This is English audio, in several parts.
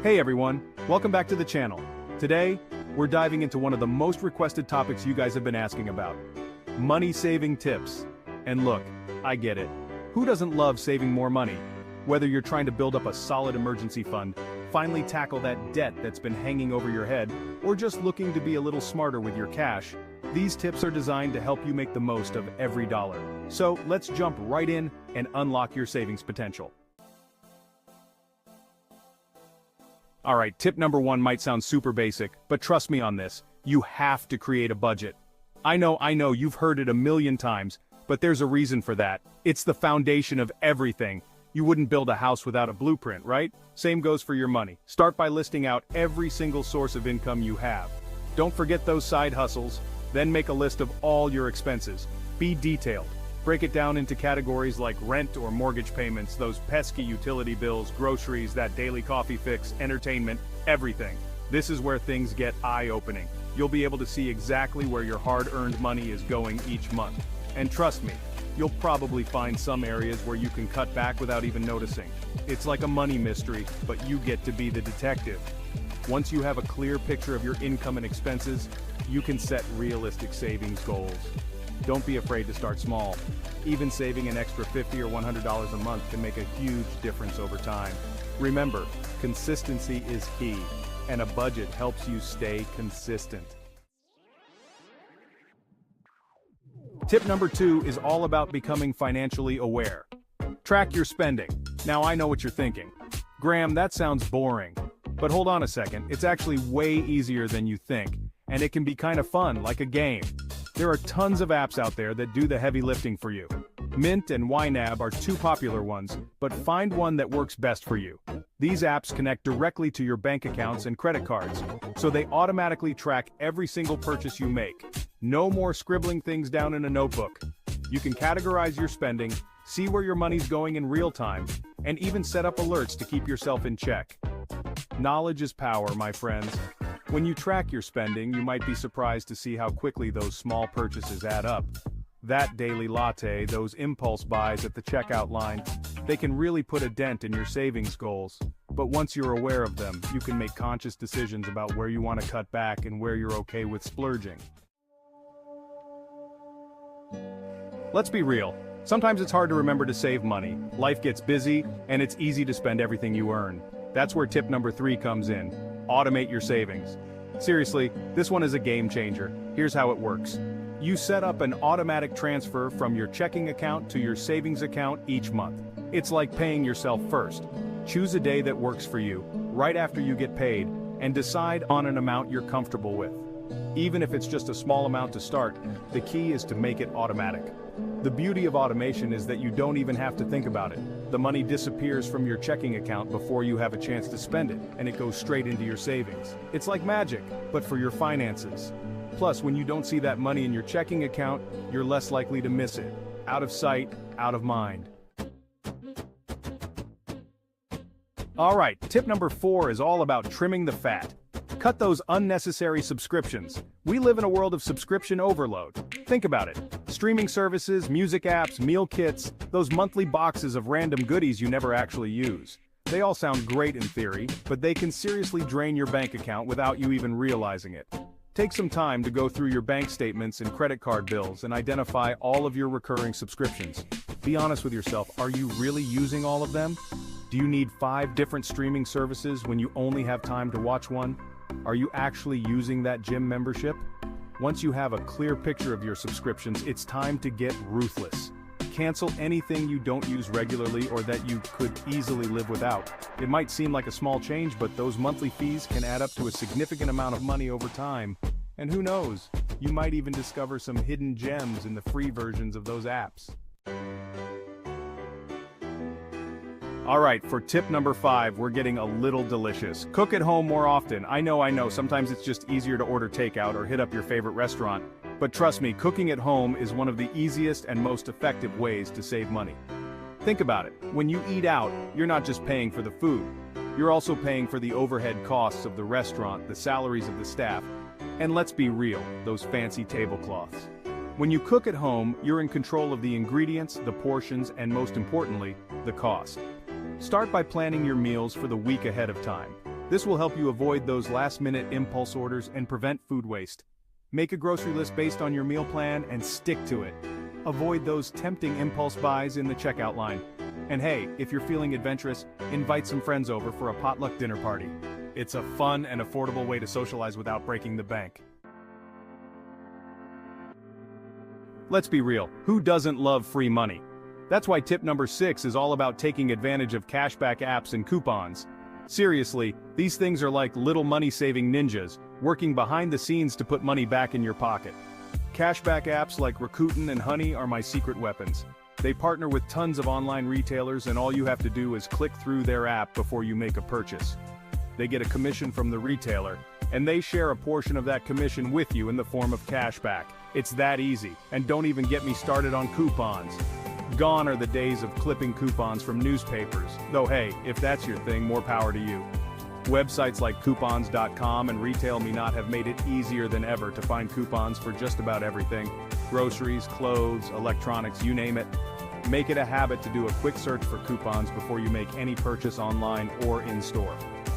Hey everyone, welcome back to the channel. Today, we're diving into one of the most requested topics you guys have been asking about. Money saving tips. And look, I get it. Who doesn't love saving more money? Whether you're trying to build up a solid emergency fund, finally tackle that debt that's been hanging over your head, or just looking to be a little smarter with your cash, these tips are designed to help you make the most of every dollar. So let's jump right in and unlock your savings potential. Alright, tip number 1 might sound super basic, but trust me on this, you have to create a budget. I know, you've heard it a million times, but there's a reason for that. It's the foundation of everything. You wouldn't build a house without a blueprint, right? Same goes for your money. Start by listing out every single source of income you have. Don't forget those side hustles, then make a list of all your expenses. Be detailed. Break it down into categories like rent or mortgage payments, those pesky utility bills, groceries, that daily coffee fix, entertainment, everything. This is where things get eye-opening. You'll be able to see exactly where your hard-earned money is going each month. And trust me, you'll probably find some areas where you can cut back without even noticing. It's like a money mystery, but you get to be the detective. Once you have a clear picture of your income and expenses, you can set realistic savings goals. Don't be afraid to start small. Even saving an extra $50 or $100 a month can make a huge difference over time. Remember, consistency is key, and a budget helps you stay consistent. Tip number 2 is all about becoming financially aware. Track your spending. Now I know what you're thinking. Graham, that sounds boring. But hold on a second, it's actually way easier than you think, and it can be kind of fun, like a game. There are tons of apps out there that do the heavy lifting for you. Mint and YNAB are two popular ones, but find one that works best for you. These apps connect directly to your bank accounts and credit cards, so they automatically track every single purchase you make. No more scribbling things down in a notebook. You can categorize your spending, see where your money's going in real time, and even set up alerts to keep yourself in check. Knowledge is power, my friends. When you track your spending, you might be surprised to see how quickly those small purchases add up. That daily latte, those impulse buys at the checkout line, they can really put a dent in your savings goals. But once you're aware of them, you can make conscious decisions about where you want to cut back and where you're okay with splurging. Let's be real. Sometimes it's hard to remember to save money. Life gets busy, and it's easy to spend everything you earn. That's where tip number 3 comes in. Automate your savings. Seriously, this one is a game changer. Here's how it works. You set up an automatic transfer from your checking account to your savings account each month. It's like paying yourself first. Choose a day that works for you, right after you get paid, and decide on an amount you're comfortable with. Even if it's just a small amount to start, the key is to make it automatic. The beauty of automation is that you don't even have to think about it. The money disappears from your checking account before you have a chance to spend it, and it goes straight into your savings. It's like magic, but for your finances. Plus, when you don't see that money in your checking account, you're less likely to miss it. Out of sight, out of mind. Alright, tip number 4 is all about trimming the fat. Cut those unnecessary subscriptions. We live in a world of subscription overload. Think about it. Streaming services, music apps, meal kits, those monthly boxes of random goodies you never actually use. They all sound great in theory, but they can seriously drain your bank account without you even realizing it. Take some time to go through your bank statements and credit card bills and identify all of your recurring subscriptions. Be honest with yourself, are you really using all of them? Do you need 5 different streaming services when you only have time to watch one? Are you actually using that gym membership? Once you have a clear picture of your subscriptions, it's time to get ruthless. Cancel anything you don't use regularly or that you could easily live without. It might seem like a small change, but those monthly fees can add up to a significant amount of money over time. And who knows, you might even discover some hidden gems in the free versions of those apps. Alright, for tip number 5, we're getting a little delicious. Cook at home more often. I know, sometimes it's just easier to order takeout or hit up your favorite restaurant. But trust me, cooking at home is one of the easiest and most effective ways to save money. Think about it. When you eat out, you're not just paying for the food. You're also paying for the overhead costs of the restaurant, the salaries of the staff, and let's be real, those fancy tablecloths. When you cook at home, you're in control of the ingredients, the portions, and most importantly, the cost. Start by planning your meals for the week ahead of time. This will help you avoid those last-minute impulse orders and prevent food waste. Make a grocery list based on your meal plan and stick to it. Avoid those tempting impulse buys in the checkout line. And hey, if you're feeling adventurous, invite some friends over for a potluck dinner party. It's a fun and affordable way to socialize without breaking the bank. Let's be real, who doesn't love free money? That's why tip number 6 is all about taking advantage of cashback apps and coupons. Seriously, these things are like little money-saving ninjas, working behind the scenes to put money back in your pocket. Cashback apps like Rakuten and Honey are my secret weapons. They partner with tons of online retailers, and all you have to do is click through their app before you make a purchase. They get a commission from the retailer, and they share a portion of that commission with you in the form of cashback. It's that easy, and don't even get me started on coupons. Gone are the days of clipping coupons from newspapers, though hey, if that's your thing, more power to you. Websites like coupons.com and RetailMeNot have made it easier than ever to find coupons for just about everything. Groceries, clothes, electronics, you name it. Make it a habit to do a quick search for coupons before you make any purchase online or in-store.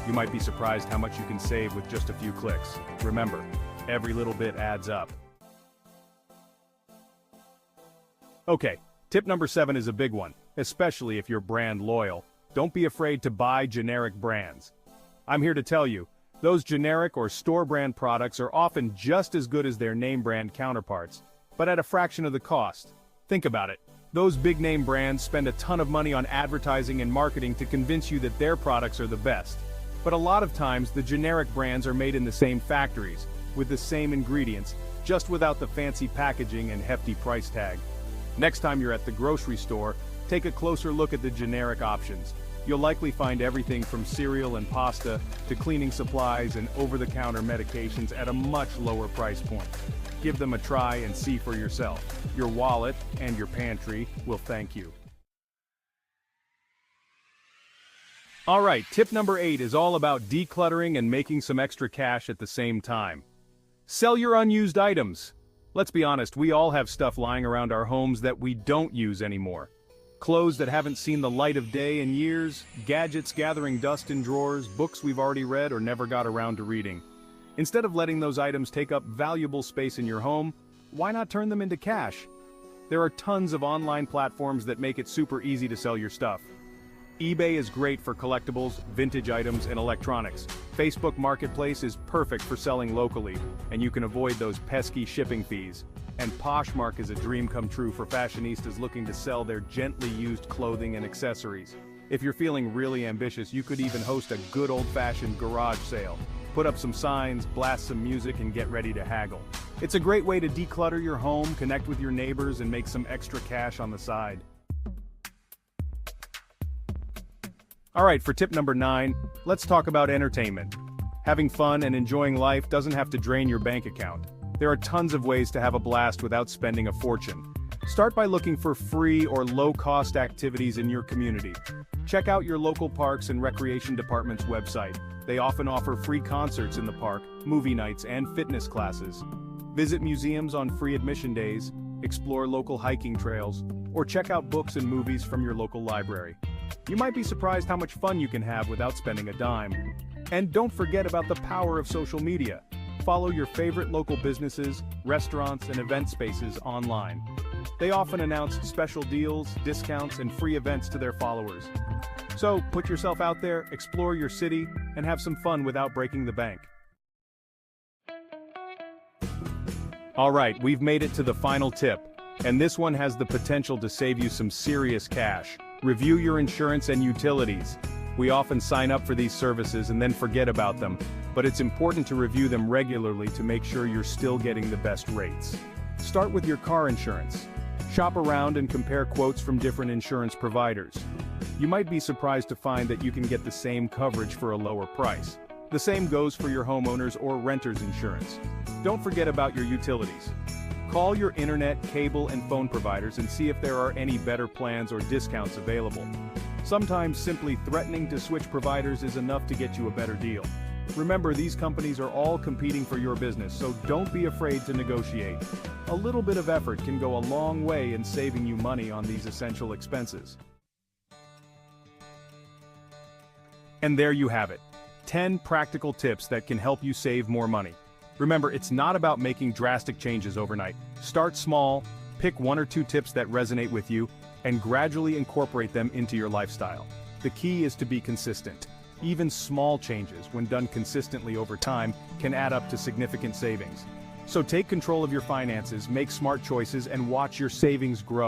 You might be surprised how much you can save with just a few clicks. Remember, every little bit adds up. Okay, tip number 7 is a big one, especially if you're brand loyal. Don't be afraid to buy generic brands. I'm here to tell you, those generic or store brand products are often just as good as their name brand counterparts, but at a fraction of the cost. Think about it. Those big name brands spend a ton of money on advertising and marketing to convince you that their products are the best. But a lot of times the generic brands are made in the same factories, with the same ingredients, just without the fancy packaging and hefty price tag. Next time you're at the grocery store, take a closer look at the generic options. You'll likely find everything from cereal and pasta to cleaning supplies and over-the-counter medications at a much lower price point. Give them a try and see for yourself. Your wallet and your pantry will thank you. Alright, tip number 8 is all about decluttering and making some extra cash at the same time. Sell your unused items. Let's be honest, we all have stuff lying around our homes that we don't use anymore. Clothes that haven't seen the light of day in years, gadgets gathering dust in drawers, books we've already read or never got around to reading. Instead of letting those items take up valuable space in your home, why not turn them into cash? There are tons of online platforms that make it super easy to sell your stuff. eBay is great for collectibles, vintage items, and electronics. Facebook Marketplace is perfect for selling locally, and you can avoid those pesky shipping fees. And Poshmark is a dream come true for fashionistas looking to sell their gently used clothing and accessories. If you're feeling really ambitious, you could even host a good old-fashioned garage sale. Put up some signs, blast some music, and get ready to haggle. It's a great way to declutter your home, connect with your neighbors, and make some extra cash on the side. Alright, for tip number 9, let's talk about entertainment. Having fun and enjoying life doesn't have to drain your bank account. There are tons of ways to have a blast without spending a fortune. Start by looking for free or low-cost activities in your community. Check out your local parks and recreation department's website. They often offer free concerts in the park, movie nights, and fitness classes. Visit museums on free admission days, explore local hiking trails, or check out books and movies from your local library. You might be surprised how much fun you can have without spending a dime. And don't forget about the power of social media. Follow your favorite local businesses, restaurants, and event spaces online. They often announce special deals, discounts, and free events to their followers. So, put yourself out there, explore your city, and have some fun without breaking the bank. Alright, we've made it to the final tip, and this one has the potential to save you some serious cash. Review your insurance and utilities. We often sign up for these services and then forget about them, but it's important to review them regularly to make sure you're still getting the best rates. Start with your car insurance. Shop around and compare quotes from different insurance providers. You might be surprised to find that you can get the same coverage for a lower price. The same goes for your homeowners or renters insurance. Don't forget about your utilities. Call your internet, cable, and phone providers and see if there are any better plans or discounts available. Sometimes simply threatening to switch providers is enough to get you a better deal. Remember, these companies are all competing for your business, so don't be afraid to negotiate. A little bit of effort can go a long way in saving you money on these essential expenses. And there you have it. 10 practical tips that can help you save more money. Remember, it's not about making drastic changes overnight. Start small, pick 1 or 2 tips that resonate with you, and gradually incorporate them into your lifestyle. The key is to be consistent. Even small changes, when done consistently over time, can add up to significant savings. So take control of your finances, make smart choices, and watch your savings grow.